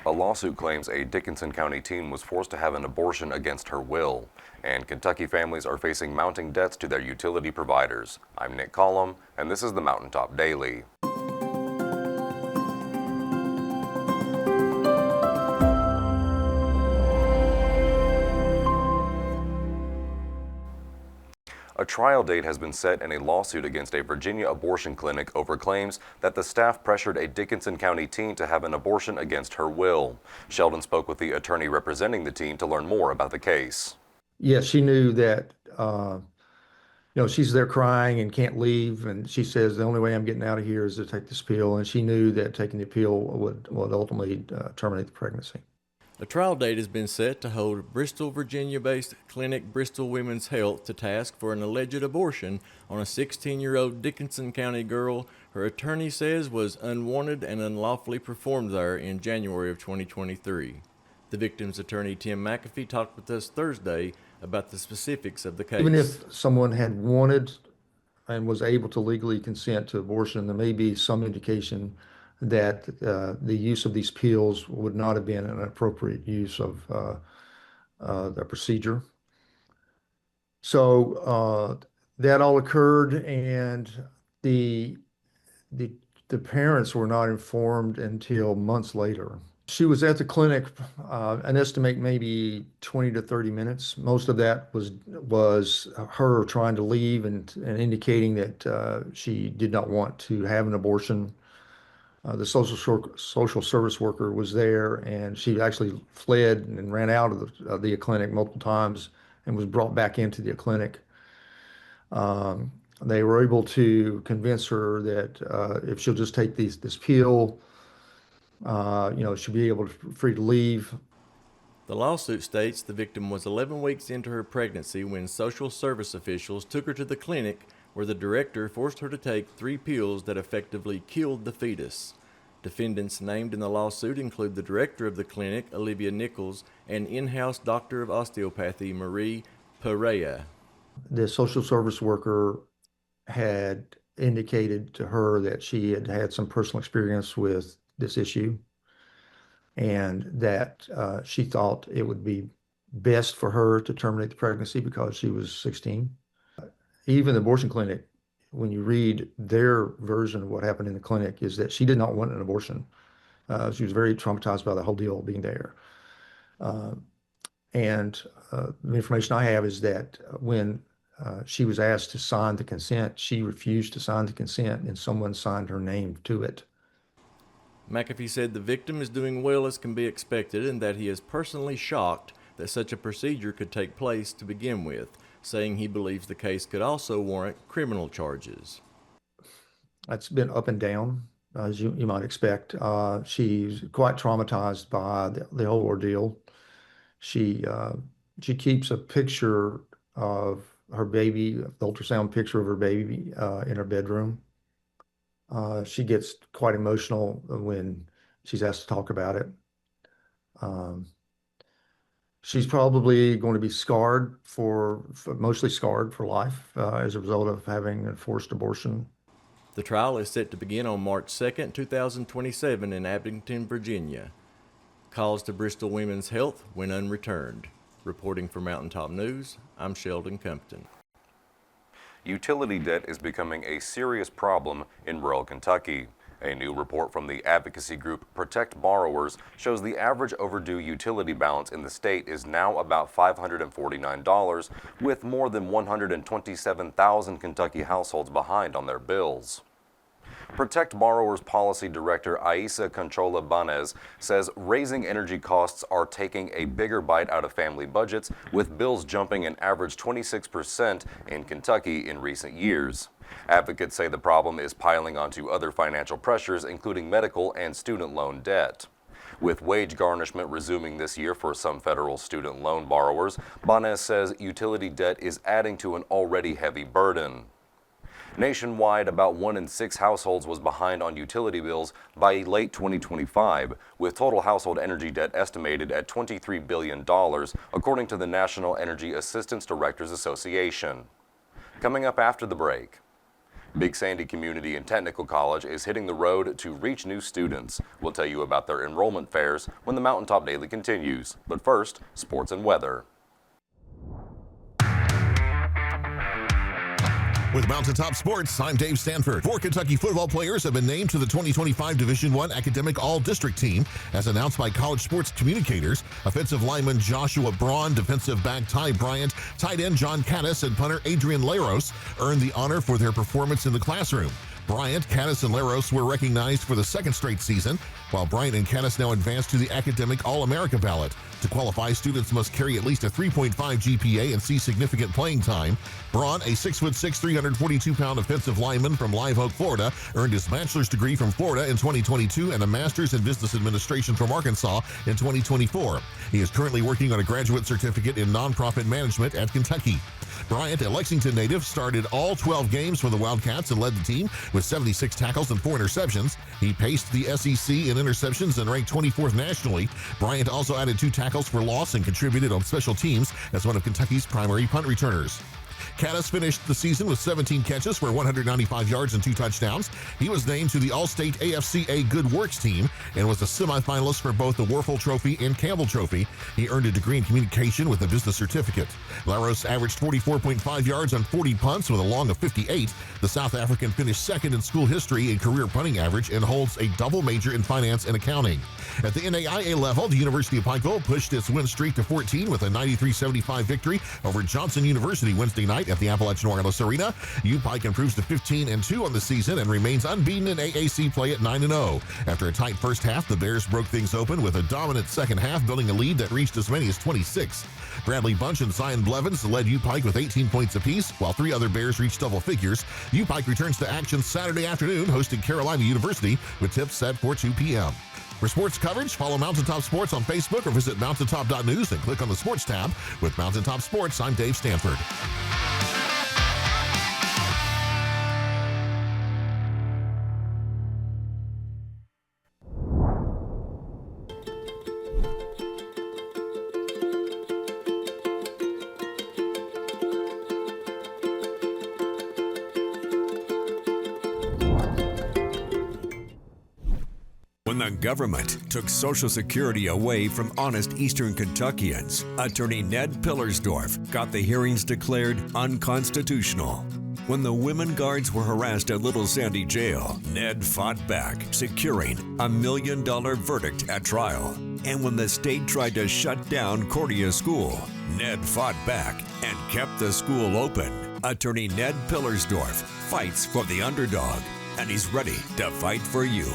A lawsuit claims a Dickenson County teen was forced to have an abortion against her will, and Kentucky families are facing mounting debts to their utility providers. I'm Nick Collum, and this is the Mountaintop Daily. A trial date has been set in a lawsuit against a Virginia abortion clinic over claims that the staff pressured a Dickenson County teen to have an abortion against her will. Sheldon spoke with the attorney representing the teen to learn more about the case. Yes, she knew that, she's there crying and can't leave. And she says, the only way I'm getting out of here is to take this pill. And she knew that taking the pill would ultimately terminate the pregnancy. A trial date has been set to hold Bristol, Virginia-based clinic Bristol Women's Health to task for an alleged abortion on a 16-year-old Dickenson County girl her attorney says was unwanted and unlawfully performed there in January of 2023. The victim's attorney, Tim McAfee, talked with us Thursday about the specifics of the case. Even if someone had wanted and was able to legally consent to abortion, there may be some indication that the use of these pills would not have been an appropriate use of the procedure. So that all occurred, and the parents were not informed until months later. She was at the clinic an estimate maybe 20 to 30 minutes. Most of that was her trying to leave and indicating that she did not want to have an abortion. The social service worker was there, and she actually fled and ran out of the clinic multiple times and was brought back into the clinic. They were able to convince her that if she'll just take this pill, she'll be able to free to leave. The lawsuit states the victim was 11 weeks into her pregnancy when social service officials took her to the clinic where the director forced her to take 3 pills that effectively killed the fetus. Defendants named in the lawsuit include the director of the clinic, Olivia Nichols, and in-house doctor of osteopathy, Marie Pereira. The social service worker had indicated to her that she had had some personal experience with this issue, and that she thought it would be best for her to terminate the pregnancy because she was 16. Even the abortion clinic, when you read their version of what happened in the clinic, is that she did not want an abortion. She was very traumatized by the whole deal being there. And the information I have is that when she was asked to sign the consent, she refused to sign the consent, and someone signed her name to it. McAfee said the victim is doing well as can be expected and that he is personally shocked that such a procedure could take place to begin with, saying he believes the case could also warrant criminal charges. It's been up and down, as you might expect. She's quite traumatized by the whole ordeal. She keeps a picture of her baby, the ultrasound picture of her baby in her bedroom. She gets quite emotional when she's asked to talk about it. She's probably going to be mostly scarred for life as a result of having a forced abortion. The trial is set to begin on March 2nd, 2027 in Abington, Virginia. Calls to Bristol Women's Health went unreturned. Reporting for Mountaintop News, I'm Sheldon Compton. Utility debt is becoming a serious problem in rural Kentucky. A new report from the advocacy group Protect Borrowers shows the average overdue utility balance in the state is now about $549, with more than 127,000 Kentucky households behind on their bills. Protect Borrowers Policy Director Aisa Controla Banez says raising energy costs are taking a bigger bite out of family budgets, with bills jumping an average 26% in Kentucky in recent years. Advocates say the problem is piling onto other financial pressures, including medical and student loan debt. With wage garnishment resuming this year for some federal student loan borrowers, Banez says utility debt is adding to an already heavy burden. Nationwide, about 1 in 6 households was behind on utility bills by late 2025, with total household energy debt estimated at $23 billion, according to the National Energy Assistance Directors Association. Coming up after the break. Big Sandy Community and Technical College is hitting the road to reach new students. We'll tell you about their enrollment fairs when the Mountaintop Daily continues. But first, sports and weather. With Mountaintop Sports, I'm Dave Stanford. 4 Kentucky football players have been named to the 2025 Division I Academic All-District team, as announced by college sports communicators. Offensive lineman Joshua Braun, defensive back Ty Bryant, tight end John Caddis, and punter Adrian Laros earned the honor for their performance in the classroom. Bryant, Caddis, and Laros were recognized for the second straight season, while Bryant and Caddis now advance to the academic All-America ballot. To qualify, students must carry at least a 3.5 GPA and see significant playing time. Braun, a 6'6", 342-pound offensive lineman from Live Oak, Florida, earned his bachelor's degree from Florida in 2022 and a master's in business administration from Arkansas in 2024. He is currently working on a graduate certificate in nonprofit management at Kentucky. Bryant, a Lexington native, started all 12 games for the Wildcats and led the team with 76 tackles and 4 interceptions. He paced the SEC in interceptions and ranked 24th nationally. Bryant also added 2 tackles for loss and contributed on special teams as one of Kentucky's primary punt returners. Caddis finished the season with 17 catches for 195 yards and 2 touchdowns. He was named to the All-State AFCA Good Works team and was a semifinalist for both the Warfel Trophy and Campbell Trophy. He earned a degree in communication with a business certificate. Laros averaged 44.5 yards on 40 punts with a long of 58. The South African finished second in school history in career punting average and holds a double major in finance and accounting. At the NAIA level, the University of Pikeville pushed its win streak to 14 with a 93-75 victory over Johnson University Wednesday night at the Appalachian Wireless Arena. UPike improves to 15-2 on the season and remains unbeaten in AAC play at 9-0. After a tight first half, the Bears broke things open with a dominant second half, building a lead that reached as many as 26. Bradley Bunch and Zion Blevins led UPike with 18 points apiece, while 3 other Bears reached double figures. UPike returns to action Saturday afternoon, hosting Carolina University with tips set for 2 p.m. For sports coverage, follow Mountaintop Sports on Facebook or visit mountaintop.news and click on the Sports tab. With Mountaintop Sports, I'm Dave Stanford. When the government took Social Security away from honest Eastern Kentuckians, Attorney Ned Pillersdorf got the hearings declared unconstitutional. When the women guards were harassed at Little Sandy Jail, Ned fought back, securing a $1 million verdict at trial. And when the state tried to shut down Cordia School, Ned fought back and kept the school open. Attorney Ned Pillersdorf fights for the underdog, and he's ready to fight for you.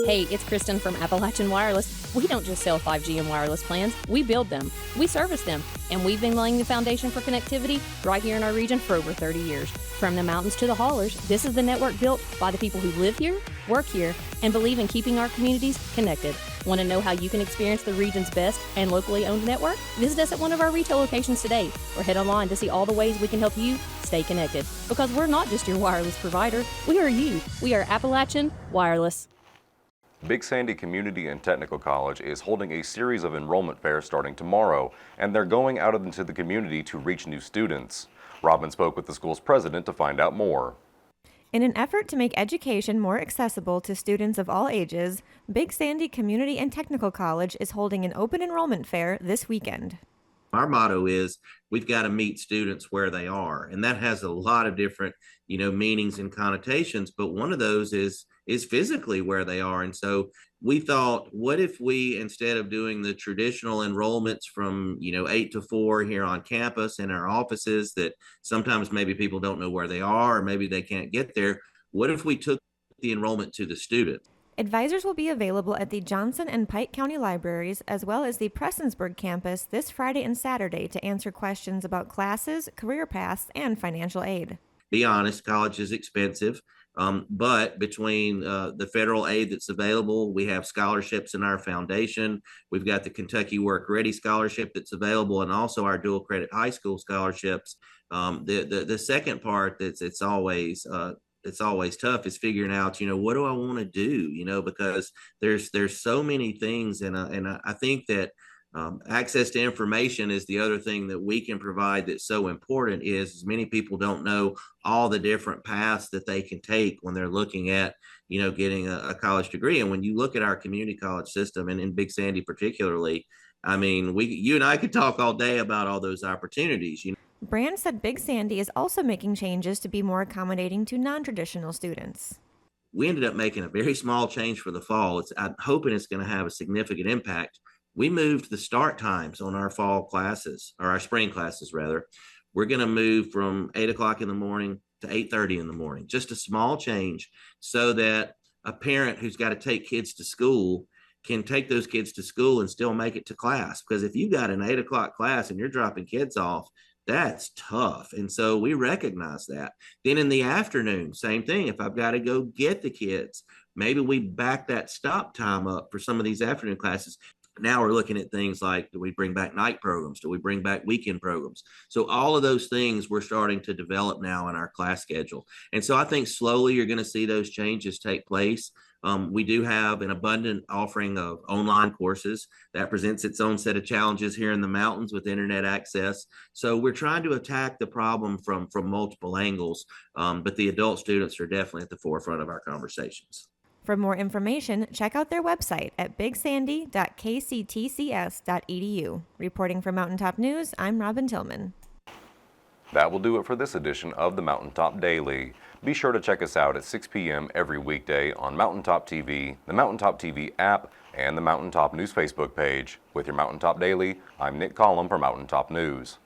Hey, it's Kristen from Appalachian Wireless. We don't just sell 5G and wireless plans, we build them, we service them, and we've been laying the foundation for connectivity right here in our region for over 30 years. From the mountains to the haulers, this is the network built by the people who live here, work here, and believe in keeping our communities connected. Want to know how you can experience the region's best and locally owned network? Visit us at one of our retail locations today, or head online to see all the ways we can help you stay connected. Because we're not just your wireless provider, we are you. We are Appalachian Wireless. Big Sandy Community and Technical College is holding a series of enrollment fairs starting tomorrow, and they're going out into the community to reach new students. Robin spoke with the school's president to find out more. In an effort to make education more accessible to students of all ages, Big Sandy Community and Technical College is holding an open enrollment fair this weekend. Our motto is we've got to meet students where they are, and that has a lot of different, meanings and connotations. But one of those is physically where they are. And so we thought, what if we, instead of doing the traditional enrollments from 8 to 4 here on campus in our offices, that sometimes maybe people don't know where they are, or maybe they can't get there. What if we took the enrollment to the student? Advisors will be available at the Johnson and Pike County Libraries, as well as the Prestonsburg campus this Friday and Saturday to answer questions about classes, career paths, and financial aid. Be honest, college is expensive, but between the federal aid that's available, we have scholarships in our foundation. We've got the Kentucky Work Ready Scholarship that's available, and also our dual credit high school scholarships. The second part it's always tough is figuring out, what do I want to do, because there's so many things. And I think that Access to information is the other thing that we can provide that's so important. Is many people don't know all the different paths that they can take when they're looking at, getting a college degree. And when you look at our community college system, and in Big Sandy particularly, I mean, you and I could talk all day about all those opportunities. Brand said Big Sandy is also making changes to be more accommodating to non-traditional students. We ended up making a very small change for the fall. I'm hoping it's going to have a significant impact. We moved the start times on our fall classes, or our spring classes rather. We're going to move from 8 o'clock in the morning to 8:30 in the morning. Just a small change so that a parent who's got to take kids to school can take those kids to school and still make it to class. Because if you got an 8 o'clock class and you're dropping kids off, that's tough. And so we recognize that. Then in the afternoon, same thing. If I've got to go get the kids, maybe we back that stop time up for some of these afternoon classes. Now we're looking at things like, do we bring back night programs? Do we bring back weekend programs? So all of those things we're starting to develop now in our class schedule. And so I think slowly you're going to see those changes take place. We do have an abundant offering of online courses that presents its own set of challenges here in the mountains with internet access. So we're trying to attack the problem from multiple angles, but the adult students are definitely at the forefront of our conversations. For more information, check out their website at bigsandy.kctcs.edu. Reporting for Mountaintop News, I'm Robin Tillman. That will do it for this edition of the Mountaintop Daily. Be sure to check us out at 6 p.m. every weekday on Mountaintop TV, the Mountaintop TV app, and the Mountaintop News Facebook page. With your Mountaintop Daily, I'm Nick Collum for Mountaintop News.